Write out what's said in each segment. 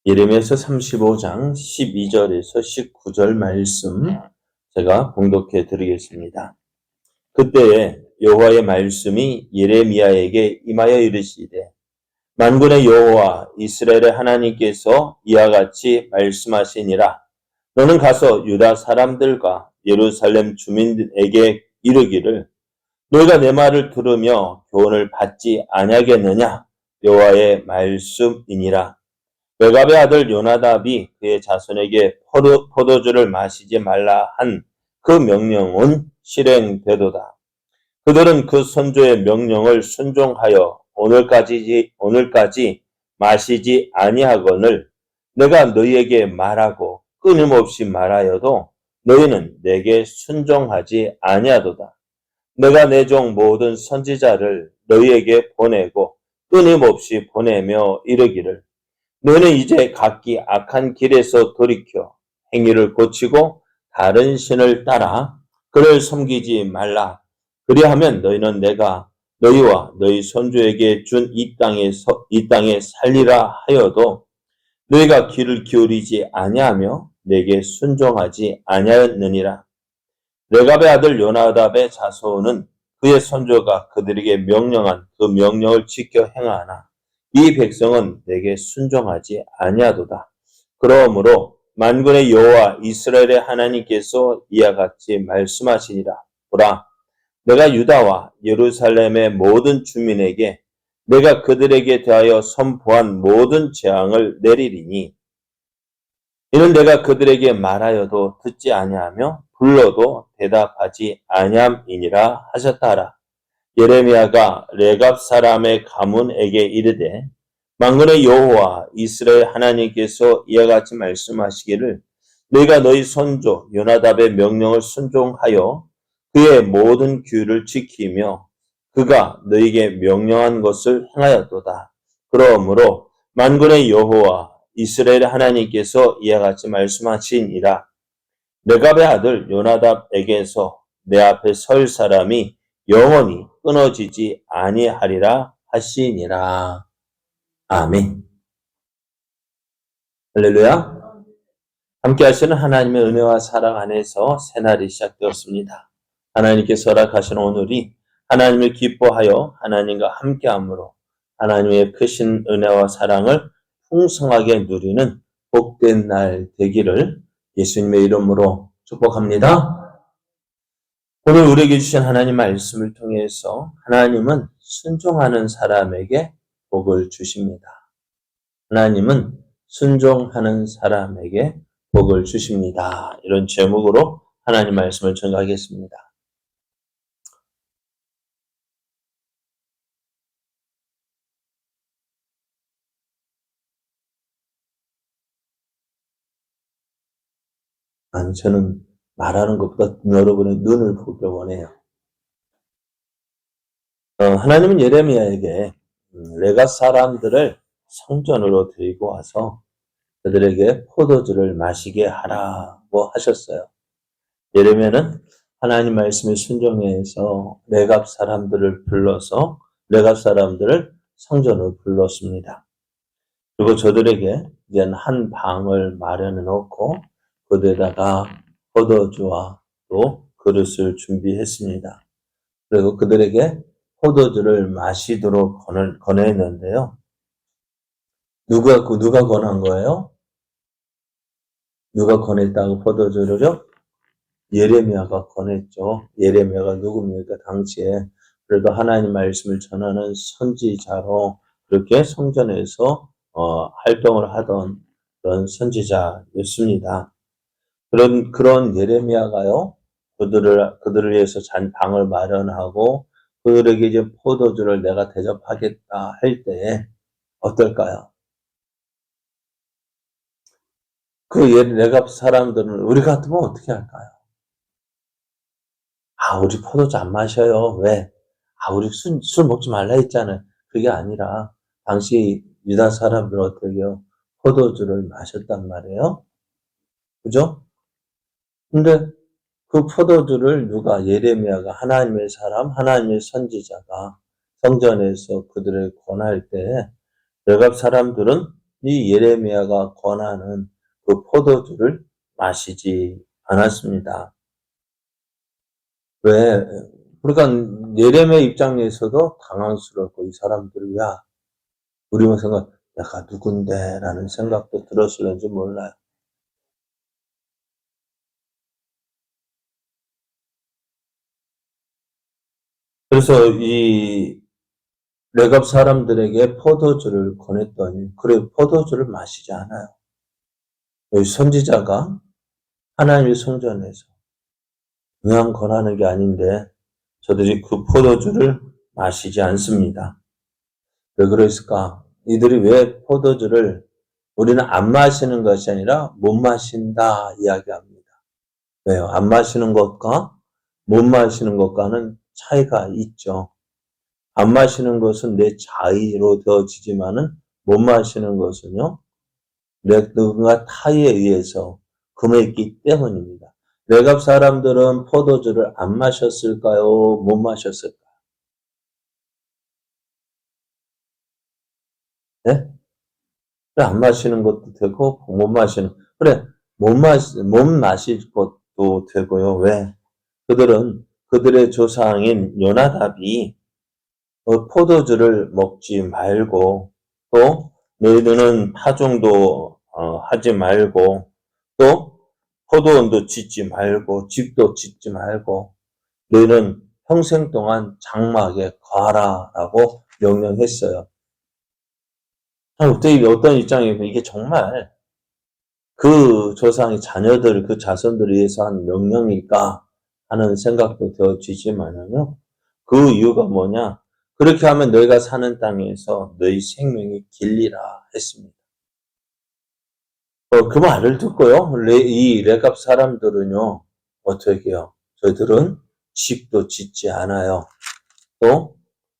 예레미야서 35장 12절에서 19절 말씀 제가 봉독해 드리겠습니다. 그때에 여호와의 말씀이 예레미야에게 임하여 이르시되 만군의 여호와 이스라엘의 하나님께서 이와 같이 말씀하시니라. 너는 가서 유다 사람들과 예루살렘 주민에게 이르기를 너희가 내 말을 들으며 교훈을 받지 아니하겠느냐. 여호와의 말씀이니라. 레갑의 아들 요나답이 그의 자손에게 포도주를 마시지 말라 한 그 명령은 실행되도다. 그들은 그 선조의 명령을 순종하여 오늘까지 마시지 아니하거늘 내가 너희에게 말하고 끊임없이 말하여도 너희는 내게 순종하지 아니하도다. 내가 내 종 모든 선지자를 너희에게 보내고 끊임없이 보내며 이르기를 너희는 이제 각기 악한 길에서 돌이켜 행위를 고치고 다른 신을 따라 그를 섬기지 말라. 그리하면 너희는 내가 너희와 너희 손주에게 준 이 땅에 살리라 하여도 너희가 귀를 기울이지 아니하며 내게 순종하지 아니하였느니라. 레갑의 아들 요나답의 자손은 그의 손조가 그들에게 명령한 그 명령을 지켜 행하나 이 백성은 내게 순종하지 아니하도다. 그러므로 만군의 여호와 이스라엘의 하나님께서 이와 같이 말씀하시니라. 보라, 내가 유다와 예루살렘의 모든 주민에게 내가 그들에게 대하여 선포한 모든 재앙을 내리리니 이는 내가 그들에게 말하여도 듣지 아니하며 불러도 대답하지 아니함이니라 하셨다라. 예레미야가 레갑 사람의 가문에게 이르되 만군의 여호와 이스라엘 하나님께서 이와 같이 말씀하시기를 너희가 너희 손조 요나답의 명령을 순종하여 그의 모든 규율을 지키며 그가 너희에게 명령한 것을 행하였도다. 그러므로 만군의 여호와 이스라엘 하나님께서 이와 같이 말씀하시니라. 레갑의 아들 요나답에게서 내 앞에 설 사람이 영원히 끊어지지 아니하리라 하시니라. 아멘. 할렐루야. 함께 하시는 하나님의 은혜와 사랑 안에서 새날이 시작되었습니다. 하나님께서 허락하신 오늘이 하나님을 기뻐하여 하나님과 함께함으로 하나님의 크신 은혜와 사랑을 풍성하게 누리는 복된 날 되기를 예수님의 이름으로 축복합니다. 오늘 우리에게 주신 하나님 말씀을 통해서 하나님은 순종하는 사람에게 복을 주십니다. 하나님은 순종하는 사람에게 복을 주십니다. 이런 제목으로 하나님 말씀을 전가하겠습니다. 저는 말하는 것보다 여러분의 눈을 보길 원해요. 하나님은 예레미야에게 레갑 사람들을 성전으로 데리고 와서 그들에게 포도주를 마시게 하라고 하셨어요. 예레미야는 하나님 말씀에 순종해서 레갑 사람들을 불러서 레갑 사람들을 성전으로 불렀습니다. 그리고 저들에게 이제 한 방을 마련해 놓고 그들에다가 포도주와 또 그릇을 준비했습니다. 그리고 그들에게 포도주를 마시도록 권했는데요. 누가 권한 거예요? 누가 권했다고 포도주를요? 예레미야가 권했죠. 예레미야가 누굽니까? 당시에 그래도 하나님 말씀을 전하는 선지자로 그렇게 성전에서 활동을 하던 그런 선지자였습니다. 그런 예레미야가요, 그들을 위해서 방을 마련하고 그들에게 이제 포도주를 내가 대접하겠다 할 때에 어떨까요? 그 레갑 사람들은 우리 같으면 어떻게 할까요? 우리 포도주 안 마셔요. 왜? 우리 술 먹지 말라 했잖아요. 그게 아니라 당시 유다 사람들은 어떻게요? 포도주를 마셨단 말이에요. 그죠? 근데 그 포도주를 예레미야가 하나님의 사람, 하나님의 선지자가 성전에서 그들을 권할 때 레갑 사람들은 이 예레미야가 권하는 그 포도주를 마시지 않았습니다. 왜? 그러니까 예레미야 입장에서도 당황스럽고 이 사람들이 야 우리만 생각 내가 누군데 라는 생각도 들었을는지 몰라요. 그래서 이 레갑 사람들에게 포도주를 권했더니 그래 포도주를 마시지 않아요. 여기 선지자가 하나님의 성전에서 그냥 권하는 게 아닌데 저들이 그 포도주를 마시지 않습니다. 왜 그랬을까? 이들이 왜 포도주를 우리는 안 마시는 것이 아니라 못 마신다 이야기합니다. 왜요? 안 마시는 것과 못 마시는 것과는 차이가 있죠. 안 마시는 것은 내 자의로 되어지지만은 못 마시는 것은요. 누군가 타의에 의해서 금했기 때문입니다. 레갑 사람들은 포도주를 안 마셨을까요? 못 마셨을까요? 네? 그래, 안 마시는 것도 되고 못 마시는 그래 못 마실 것도 되고요. 왜? 그들은 그들의 조상인 요나답이 포도주를 먹지 말고 또 너희들은 파종도 하지 말고 또 포도원도 짓지 말고 집도 짓지 말고 너희는 평생 동안 장막에 거하라라고 명령했어요. 어떤 입장이면 이게 정말 그 조상의 자녀들, 그 자손들을 위해서 한 명령일까 하는 생각도 되어지지만요. 그 이유가 뭐냐? 그렇게 하면 너희가 사는 땅에서 너희 생명이 길리라 했습니다. 그 말을 듣고요. 이 레갑 사람들은요. 어떻게 해요? 저희들은 집도 짓지 않아요. 또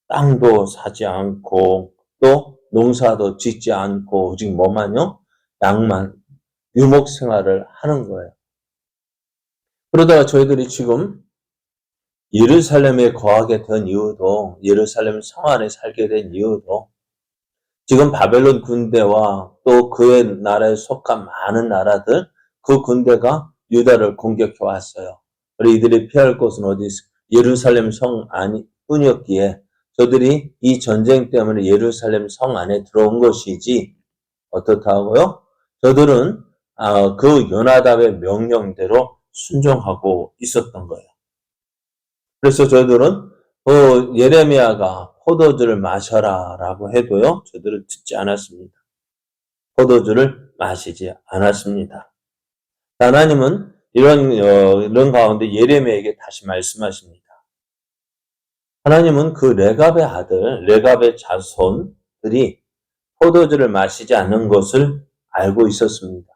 땅도 사지 않고 또 농사도 짓지 않고 오직 뭐만요? 양만 유목 생활을 하는 거예요. 그러다가 저희들이 지금 예루살렘에 거하게 된 이유도 예루살렘 성 안에 살게 된 이유도 지금 바벨론 군대와 또 그의 나라에 속한 많은 나라들 그 군대가 유다를 공격해 왔어요. 그리고 이들이 피할 곳은 어디 있어? 예루살렘 성 안이 뿐이었기에 저들이 이 전쟁 때문에 예루살렘 성 안에 들어온 것이지 어떻다고요? 저들은 그 요나답의 명령대로 순종하고 있었던 거예요. 그래서 저희들은 예레미야가 포도주를 마셔라라고 해도요. 저들은 듣지 않았습니다. 포도주를 마시지 않았습니다. 하나님은 이런 가운데 예레미야에게 다시 말씀하십니다. 하나님은 그 레갑의 아들, 레갑의 자손들이 포도주를 마시지 않는 것을 알고 있었습니다.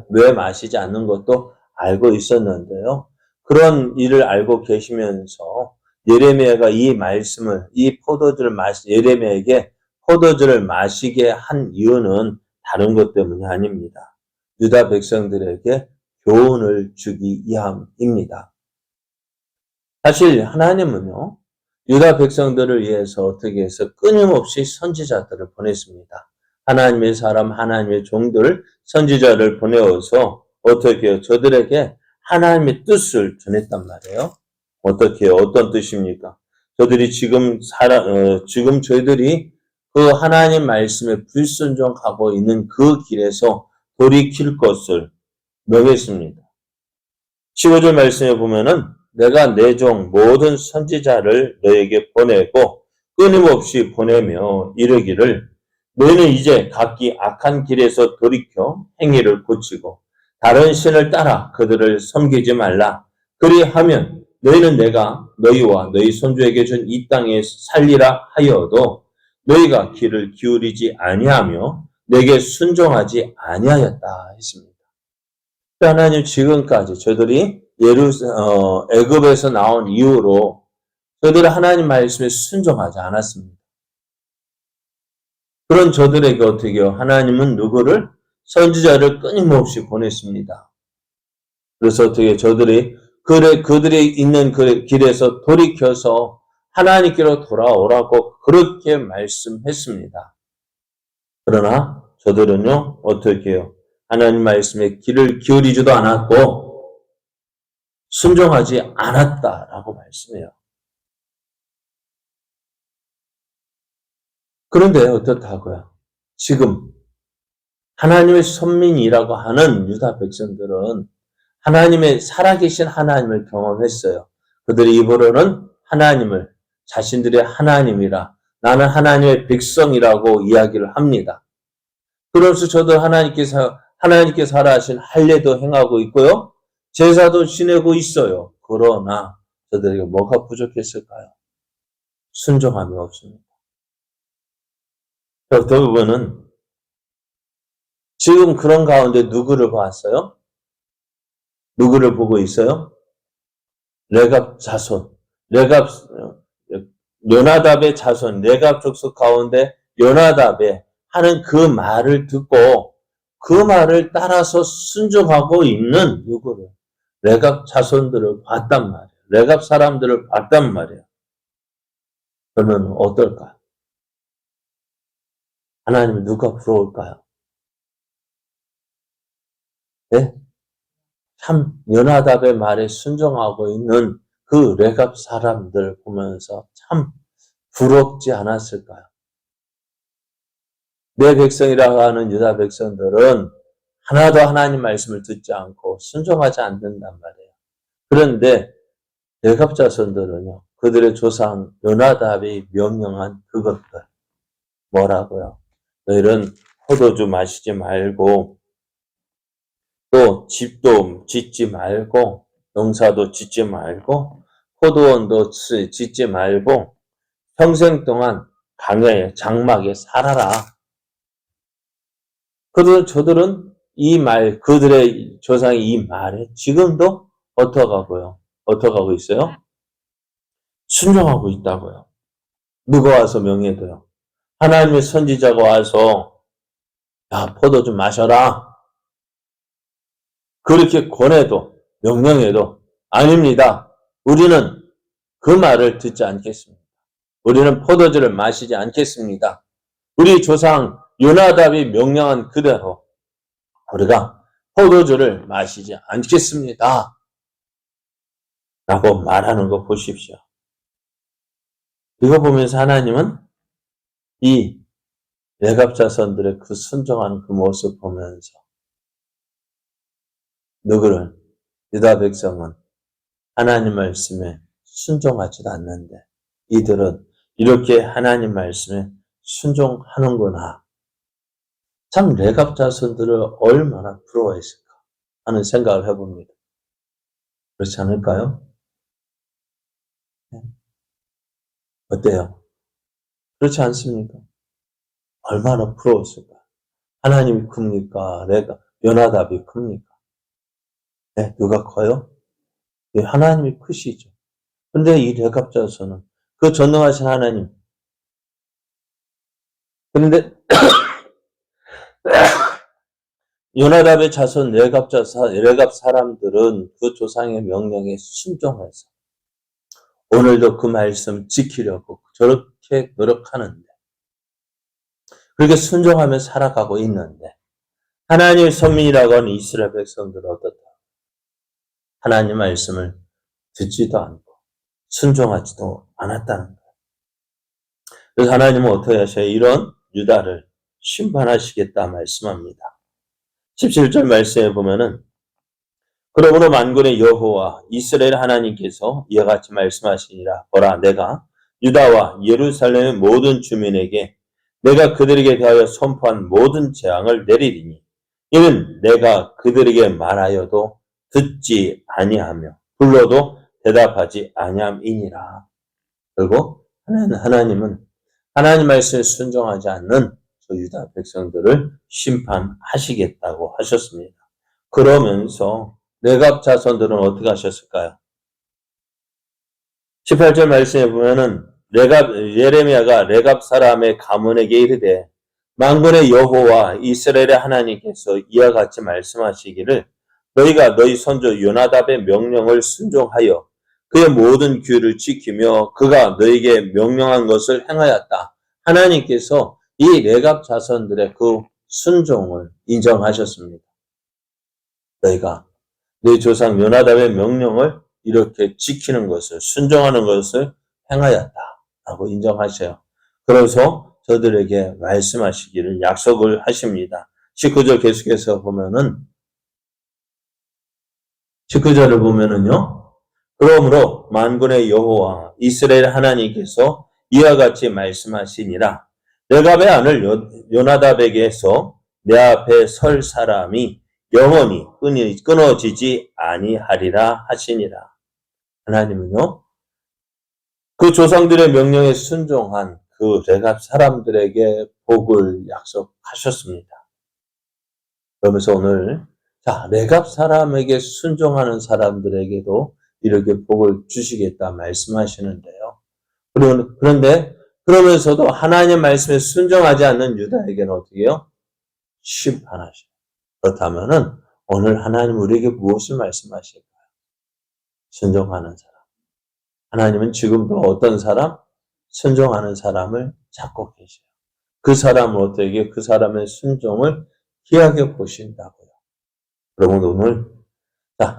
왜 마시지 않는 것도 알고 있었는데요. 그런 일을 알고 계시면서 예레미야가 이 말씀을 예레미야에게 포도주를 마시게 한 이유는 다른 것 때문이 아닙니다. 유다 백성들에게 교훈을 주기 위함입니다. 사실 하나님은요. 유다 백성들을 위해서 어떻게 해서 끊임없이 선지자들을 보냈습니다. 하나님의 사람, 하나님의 종들, 선지자를 보내어서 어떻게 해요? 저들에게 하나님의 뜻을 전했단 말이에요. 어떻게 해요? 어떤 뜻입니까? 저들이 지금 저희들이 그 하나님 말씀에 불순종하고 있는 그 길에서 돌이킬 것을 명했습니다. 15절 말씀에 보면은 내가 내 종 모든 선지자를 너에게 보내고 끊임없이 보내며 이르기를 너희는 이제 각기 악한 길에서 돌이켜 행위를 고치고 다른 신을 따라 그들을 섬기지 말라. 그리하면 너희는 내가 너희와 너희 손주에게 준 이 땅에 살리라 하여도 너희가 귀를 기울이지 아니하며 내게 순종하지 아니하였다 했습니다. 하나님 지금까지 저들이 애굽에서 나온 이후로 저들은 하나님 말씀에 순종하지 않았습니다. 그런 저들에게 어떻게 해요? 하나님은 누구를? 선지자를 끊임없이 보냈습니다. 그래서 어떻게 그들이 있는 그 길에서 돌이켜서 하나님께로 돌아오라고 그렇게 말씀했습니다. 그러나 저들은요, 어떻게 해요? 하나님 말씀에 귀를 기울이지도 않았고, 순종하지 않았다라고 말씀해요. 그런데 어떻다고요? 지금 하나님의 선민이라고 하는 유다 백성들은 하나님의 살아계신 하나님을 경험했어요. 그들의 입으로는 하나님을 자신들의 하나님이라 나는 하나님의 백성이라고 이야기를 합니다. 그러면서 저도 하나님께 살아하신 할례도 행하고 있고요. 제사도 지내고 있어요. 그러나 저들에게 뭐가 부족했을까요? 순종함이 없습니다. 대부분은 지금 그런 가운데 누구를 봤어요? 누구를 보고 있어요? 레갑 자손, 요나답의 자손, 레갑 족속 가운데 요나답의 하는 그 말을 듣고 그 말을 따라서 순종하고 있는 누구를? 레갑 자손들을 봤단 말이에요. 레갑 사람들을 봤단 말이에요. 그러면 어떨까요? 하나님은 누가 부러울까요? 네? 참 요나답의 말에 순종하고 있는 그 레갑 사람들 보면서 참 부럽지 않았을까요? 내 백성이라고 하는 유다 백성들은 하나도 하나님 말씀을 듣지 않고 순종하지 않는단 말이에요. 그런데 레갑 자손들은요, 그들의 조상 요나답이 명령한 그것들 뭐라고요? 너희는 포도주 마시지 말고 또 집도 짓지 말고 농사도 짓지 말고 포도원도 짓지 말고 평생 동안 광야에 장막에 살아라. 저들은 이 말, 그들의 조상의 이 말에 지금도 어떡하고 있어요? 순종하고 있다고요. 누가 와서 명예도요? 하나님의 선지자가 와서 야, 포도 좀 마셔라. 그렇게 권해도 명령해도 아닙니다. 우리는 그 말을 듣지 않겠습니다. 우리는 포도주를 마시지 않겠습니다. 우리 조상 요나답이 명령한 그대로 우리가 포도주를 마시지 않겠습니다. 라고 말하는 거 보십시오. 이거 보면서 하나님은 이 레갑 자손들의 그 순종하는 그 모습 보면서 누구를? 유다 백성은 하나님 말씀에 순종하지도 않는데 이들은 이렇게 하나님 말씀에 순종하는구나. 참 레갑 자손들을 얼마나 부러워했을까 하는 생각을 해봅니다. 그렇지 않을까요? 어때요? 그렇지 않습니까? 얼마나 부러웠을까? 하나님이 큽니까? 요나답이 큽니까? 네, 누가 커요? 하나님이 크시죠. 근데 이 레갑 자손은 그 전능하신 하나님. 그런데 요나답의 자손 레갑 사람들은 그 조상의 명령에 순종해서 오늘도 그 말씀 지키려고 저렇게 노력하는데 그렇게 순종하며 살아가고 있는데 하나님의 선민이라고 하는 이스라엘 백성들은 어떻다? 하나님 말씀을 듣지도 않고 순종하지도 않았다는 거예요. 그래서 하나님은 어떻게 하셔요? 이런 유다를 심판하시겠다 말씀합니다. 17절 말씀에 보면은 그러므로 만군의 여호와 이스라엘 하나님께서 이와 같이 말씀하시니라. 보라, 내가 유다와 예루살렘의 모든 주민에게 내가 그들에게 대하여 선포한 모든 재앙을 내리리니 이는 내가 그들에게 말하여도 듣지 아니하며 불러도 대답하지 아니함이니라. 그리고 하나님은 하나님 말씀에 순종하지 않는 저 유다 백성들을 심판하시겠다고 하셨습니다. 그러면서 레갑 자손들은 어떻게 하셨을까요? 18절 말씀에 보면은 예레미야가 레갑 사람의 가문에게 이르되 만군의 여호와 이스라엘의 하나님께서 이와 같이 말씀하시기를 너희가 너희 선조 요나답의 명령을 순종하여 그의 모든 규율을 지키며 그가 너희에게 명령한 것을 행하였다. 하나님께서 이 레갑 자손들의 그 순종을 인정하셨습니다. 너희가 네 조상 요나답의 명령을 이렇게 지키는 것을, 순종하는 것을 행하였다라고 인정하셔요. 그래서 저들에게 말씀하시기를 약속을 하십니다. 19절 계속해서 보면은 19절을 보면은요. 그러므로 만군의 여호와 이스라엘 하나님께서 이와 같이 말씀하시니라. 레갑의 아들 요나답에게서 내 앞에 설 사람이 영원히 끊어지지 아니하리라 하시니라. 하나님은요. 그 조상들의 명령에 순종한 그 레갑 사람들에게 복을 약속하셨습니다. 그러면서 오늘 레갑 사람에게 순종하는 사람들에게도 이렇게 복을 주시겠다 말씀하시는데요. 그런데 그러면서도 하나님 말씀에 순종하지 않는 유다에게는 어떻게 해요? 심판하셔요. 그렇다면은 오늘 하나님 우리에게 무엇을 말씀하실까요? 순종하는 사람. 하나님은 지금도 어떤 사람? 순종하는 사람을 찾고 계셔요. 그 사람은 어떻게 그 사람의 순종을 귀하게 보신다고요. 여러분 오늘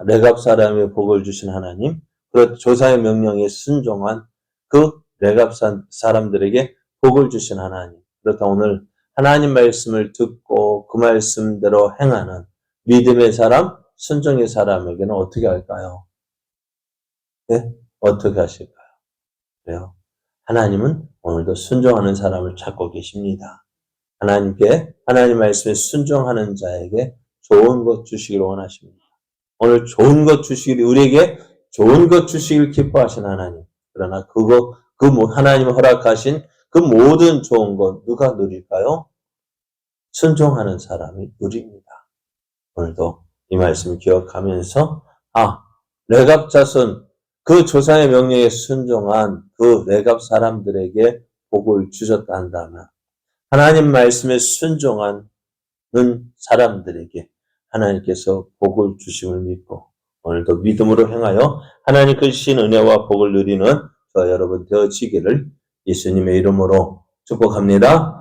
레갑 사람의 복을 주신 하나님, 그 조사의 명령에 순종한 그 레갑 사람들에게 복을 주신 하나님. 그렇다 오늘 하나님 말씀을 듣고 그 말씀대로 행하는 믿음의 사람, 순종의 사람에게는 어떻게 할까요? 네? 어떻게 하실까요? 그래요. 하나님은 오늘도 순종하는 사람을 찾고 계십니다. 하나님 말씀에 순종하는 자에게 좋은 것 주시기를 원하십니다. 오늘 좋은 것 주시기를, 우리에게 좋은 것 주시기를 기뻐하신 하나님. 그러나 하나님 허락하신 그 모든 좋은 것 누가 누릴까요? 순종하는 사람이 누립니다. 오늘도 이 말씀을 기억하면서 레갑 자손, 그 조상의 명령에 순종한 그 레갑 사람들에게 복을 주셨다 한다면 하나님 말씀에 순종하는 사람들에게 하나님께서 복을 주심을 믿고 오늘도 믿음으로 행하여 하나님 그 주신 은혜와 복을 누리는 저와 여러분 되어지기를 예수님의 이름으로 축복합니다.